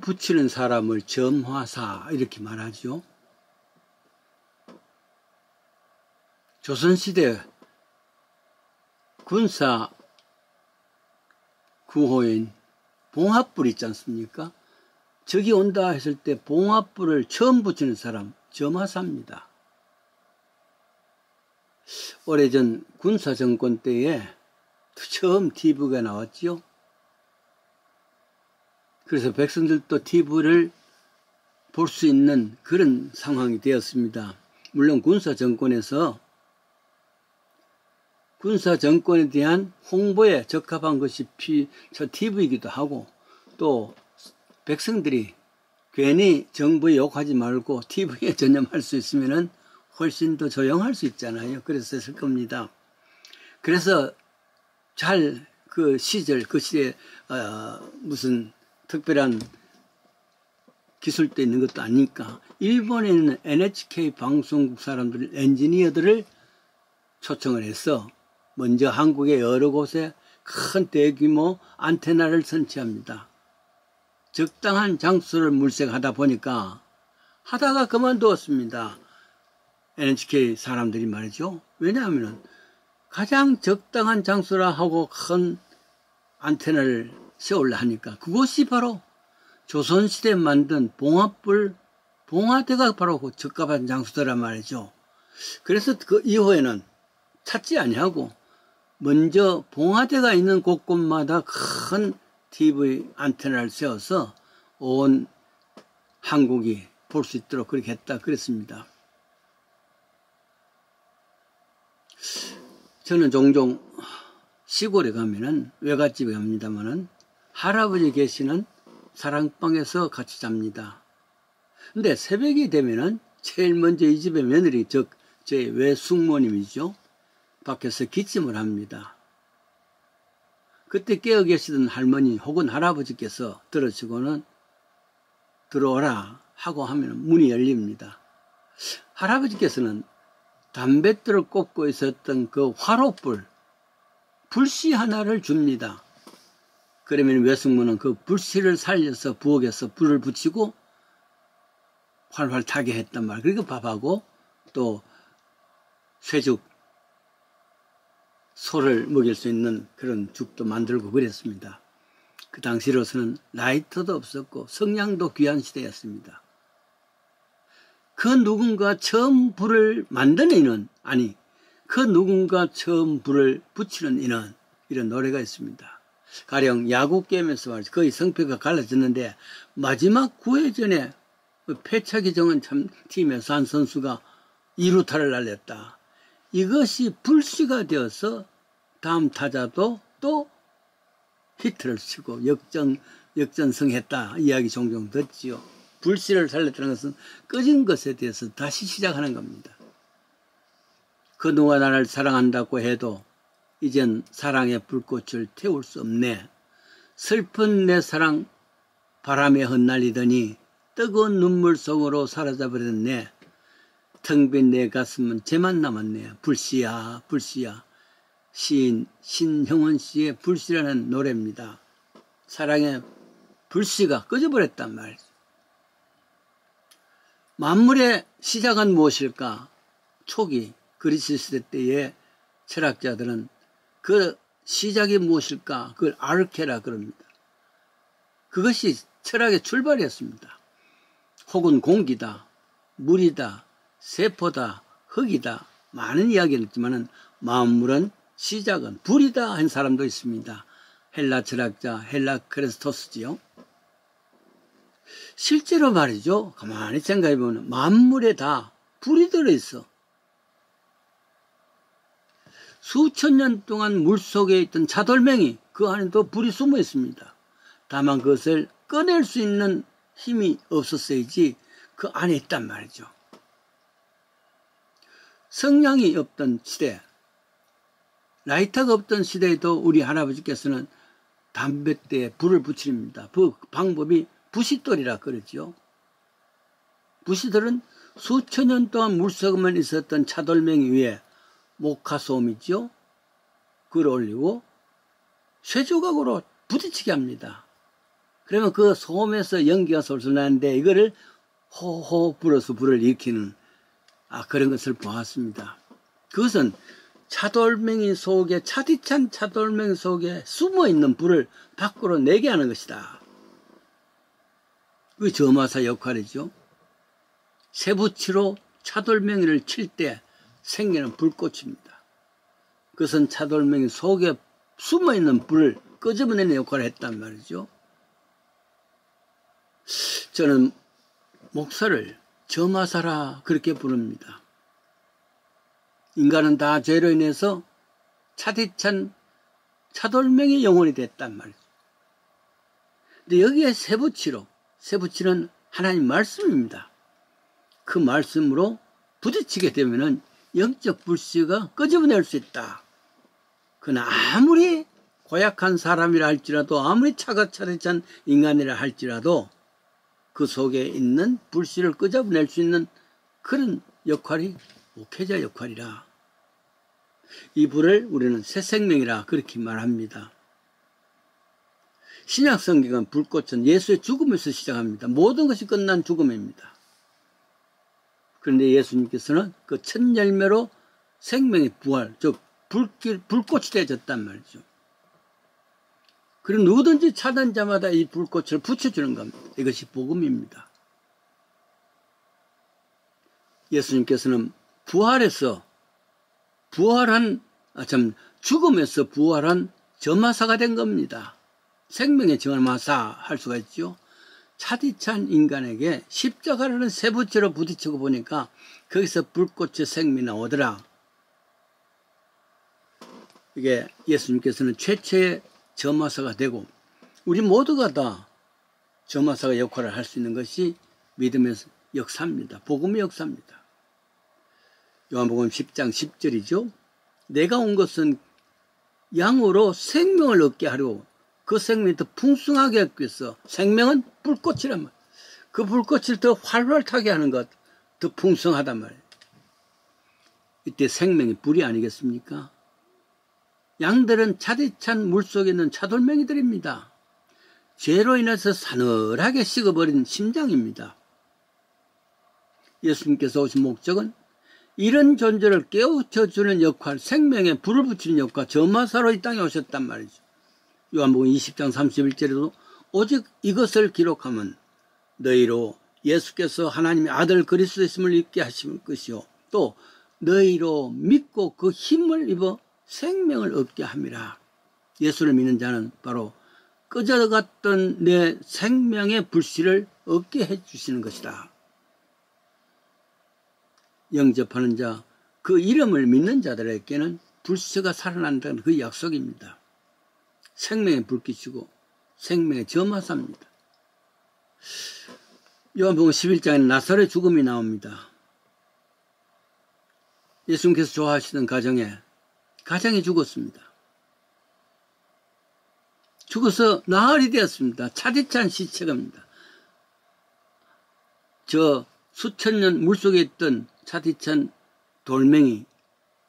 붙이는 사람을 점화사 이렇게 말하죠. 조선시대 군사 구호인 봉합불 있지 않습니까? 적이 온다 했을 때 봉합불을 처음 붙이는 사람 점화사입니다. 오래전 군사정권 때에 처음 TV가 나왔지요. 그래서 백성들도 TV를 볼 수 있는 그런 상황이 되었습니다. 물론 군사정권에서 군사정권에 대한 홍보에 적합한 것이 TV이기도 하고, 또 백성들이 괜히 정부에 욕하지 말고 TV에 전념할 수 있으면 훨씬 더 조용할 수 있잖아요. 그래서 했을 겁니다. 그래서 잘 그 시절, 그 시대에 무슨 특별한 기술도 있는 것도 아니니까 일본에 있는 NHK 방송국 사람들, 엔지니어들을 초청을 해서 먼저 한국의 여러 곳에 큰 대규모 안테나를 설치합니다. 적당한 장소를 물색하다 보니까 하다가 그만두었습니다. NHK 사람들이 말이죠. 왜냐하면 가장 적당한 장소라 하고 큰 안테나를 세우려 하니까 그것이 바로 조선시대에 만든 봉합불, 봉화대가 바로 그 적합한 장소더란 말이죠. 그래서 그 이후에는 찾지 아니하고 먼저 봉화대가 있는 곳곳마다 큰 TV 안테나를 세워서 온 한국이 볼 수 있도록 그렇게 했다 그랬습니다. 저는 종종 시골에 가면은 외갓집에 갑니다만은 할아버지 계시는 사랑방에서 같이 잡니다. 근데 새벽이 되면은 제일 먼저 이 집의 며느리, 즉 제 외숙모님이죠, 밖에서 기침을 합니다. 그때 깨어 계시던 할머니 혹은 할아버지께서 들어주고는 들어오라 하고 하면 문이 열립니다. 할아버지께서는 담뱃돌을 꽂고 있었던 그 화로불, 불씨 하나를 줍니다. 그러면 외숙모는 그 불씨를 살려서 부엌에서 불을 붙이고 활활 타게 했단 말이에요. 그리고 밥하고 또 쇠죽, 소를 먹일 수 있는 그런 죽도 만들고 그랬습니다. 그 당시로서는 라이터도 없었고 성냥도 귀한 시대였습니다. 그 누군가 처음 불을 만드는 이는, 아니 그 누군가 처음 불을 붙이는 이는, 이런 노래가 있습니다. 가령 야구 게임에서 말이죠. 거의 성패가 갈라졌는데 마지막 9회전에 패차기 정한 참 팀에서 한 선수가 2루타를 날렸다. 이것이 불씨가 되어서 다음 타자도 또 히트를 치고 역전승했다 이야기 종종 듣지요. 불씨를 살렸다는 것은 꺼진 것에 대해서 다시 시작하는 겁니다. 그 누가 나를 사랑한다고 해도 이젠 사랑의 불꽃을 태울 수 없네. 슬픈 내 사랑 바람에 흩날리더니 뜨거운 눈물 속으로 사라져버렸네. 텅 빈 내 가슴은 쟤만 남았네. 불씨야 불씨야. 시인 신형원 씨의 불씨라는 노래입니다. 사랑의 불씨가 꺼져버렸단 말이죠. 만물의 시작은 무엇일까? 초기 그리스 시대 때의 철학자들은 그 시작이 무엇일까? 그걸 아르케라 그럽니다. 그것이 철학의 출발이었습니다. 혹은 공기다, 물이다, 세포다, 흙이다, 많은 이야기를 했지만은 만물은 시작은 불이다 한 사람도 있습니다. 헬라 철학자 헬라크레스토스지요. 실제로 말이죠. 가만히 생각해보면 만물에 다 불이 들어있어. 수천 년 동안 물속에 있던 차돌맹이, 그 안에도 불이 숨어 있습니다. 다만 그것을 꺼낼 수 있는 힘이 없었어야지 그 안에 있단 말이죠. 성냥이 없던 시대, 라이터가 없던 시대에도 우리 할아버지께서는 담뱃대에 불을 붙입니다. 그 방법이 부싯돌이라 그러죠. 부싯돌은 수천 년 동안 물속에만 있었던 차돌맹이 위에 목화솜이죠. 그걸 올리고 쇠조각으로 부딪히게 합니다. 그러면 그 소음에서 연기가 솔솔 나는데 이거를 호호 불어서 불을 일으키는 그런 것을 보았습니다. 그것은 차돌멩이 속에 차디찬 차돌멩이 속에 숨어있는 불을 밖으로 내게 하는 것이다. 그 점화사 역할이죠. 쇠붙이로 차돌멩이를 칠 때 생기는 불꽃입니다. 그것은 차돌멩이 속에 숨어있는 불을 끄집어내는 역할을 했단 말이죠. 저는 목사를 점화사라 그렇게 부릅니다. 인간은 다 죄로 인해서 차디찬 차돌멩이 영혼이 됐단 말이죠. 근데 여기에 쇠붙이는 하나님 말씀입니다. 그 말씀으로 부딪히게 되면은 영적 불씨가 끄집어낼 수 있다. 그러나 아무리 고약한 사람이라 할지라도 아무리 차디찬 인간이라 할지라도 그 속에 있는 불씨를 끄집어낼 수 있는 그런 역할이 목회자 역할이라. 이 불을 우리는 새 생명이라 그렇게 말합니다. 신약 성경은 불꽃은 예수의 죽음에서 시작합니다. 모든 것이 끝난 죽음입니다. 그런데 예수님께서는 그 첫 열매로 생명의 부활, 즉 불꽃이 되어졌단 말이죠. 그리고 누구든지 찾은 자마다 이 불꽃을 붙여주는 겁니다. 이것이 복음입니다. 예수님께서는 죽음에서 부활한 점화사가 된 겁니다. 생명의 점화사 할 수가 있죠. 차디찬 인간에게 십자가라는 쇠붙이로 부딪히고 보니까 거기서 불꽃의 생명이 나오더라. 이게 예수님께서는 최초의 점화사가 되고 우리 모두가 다 점화사가 역할을 할 수 있는 것이 믿음의 역사입니다. 복음의 역사입니다. 요한복음 10장 10절이죠. 내가 온 것은 양으로 생명을 얻게 하려고 그 생명이 더 풍성하게 하기 위해서 생명은 불꽃이란 말이에요. 그 불꽃을 더 활발하게 하는 것, 더 풍성하단 말이에요. 이때 생명이 불이 아니겠습니까? 양들은 차디찬 물속에 있는 차돌멩이들입니다. 죄로 인해서 사늘하게 식어버린 심장입니다. 예수님께서 오신 목적은 이런 존재를 깨우쳐주는 역할, 생명에 불을 붙이는 역할, 점화사로 이 땅에 오셨단 말이죠. 요한복음 20장 31절에도 오직 이것을 기록하면 너희로 예수께서 하나님의 아들 그리스도였음을 믿게 하실 것이요 또 너희로 믿고 그 힘을 입어 생명을 얻게 함이라. 예수를 믿는 자는 바로 꺼져갔던 내 생명의 불씨를 얻게 해주시는 것이다. 영접하는 자, 그 이름을 믿는 자들에게는 불씨가 살아난다는 그 약속입니다. 생명의 불빛이고 생명의 점화사입니다. 요한복음 11장에는 나사로의 죽음이 나옵니다. 예수님께서 좋아하시던 가정이 죽었습니다. 죽어서 나흘이 되었습니다. 차디찬 시체입니다. 저 수천 년 물속에 있던 차디찬 돌멩이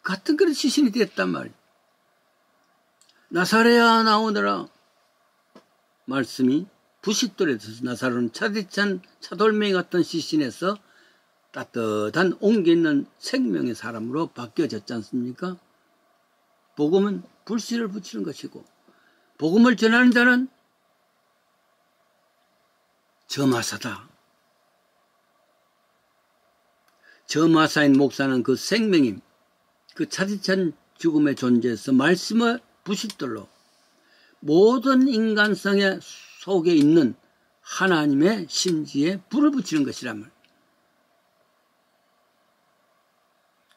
같은 그런 시신이 됐단 말이에요. 나사로야 나오너라. 말씀이 부싯돌에서 나사로는 차디찬 차돌멩이 같은 시신에서 따뜻한 온기 있는 생명의 사람으로 바뀌어졌지 않습니까? 복음은 불씨를 붙이는 것이고 복음을 전하는 자는 점화사다. 점화사인 목사는 그 생명임, 그 차디찬 죽음의 존재에서 말씀을 부싯돌로 모든 인간성의 속에 있는 하나님의 심지에 불을 붙이는 것이란 말.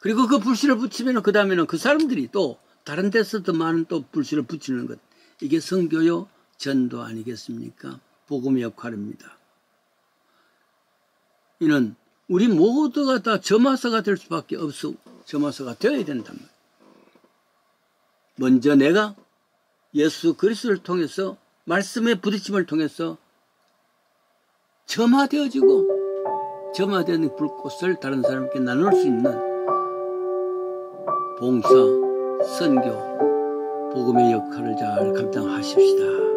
그리고 그 불씨를 붙이면 그 다음에는 그 사람들이 또 다른 데서 더 많은 또 불씨를 붙이는 것. 이게 선교요 전도 아니겠습니까? 복음의 역할입니다. 이는 우리 모두가 다 점화사가 될 수밖에 없어. 점화사가 되어야 된단 말이에요. 먼저 내가 예수 그리스도를 통해서 말씀의 부딪힘을 통해서 점화되어지고 점화되는 불꽃을 다른 사람께 나눌 수 있는 봉사, 선교, 복음의 역할을 잘 감당하십시다.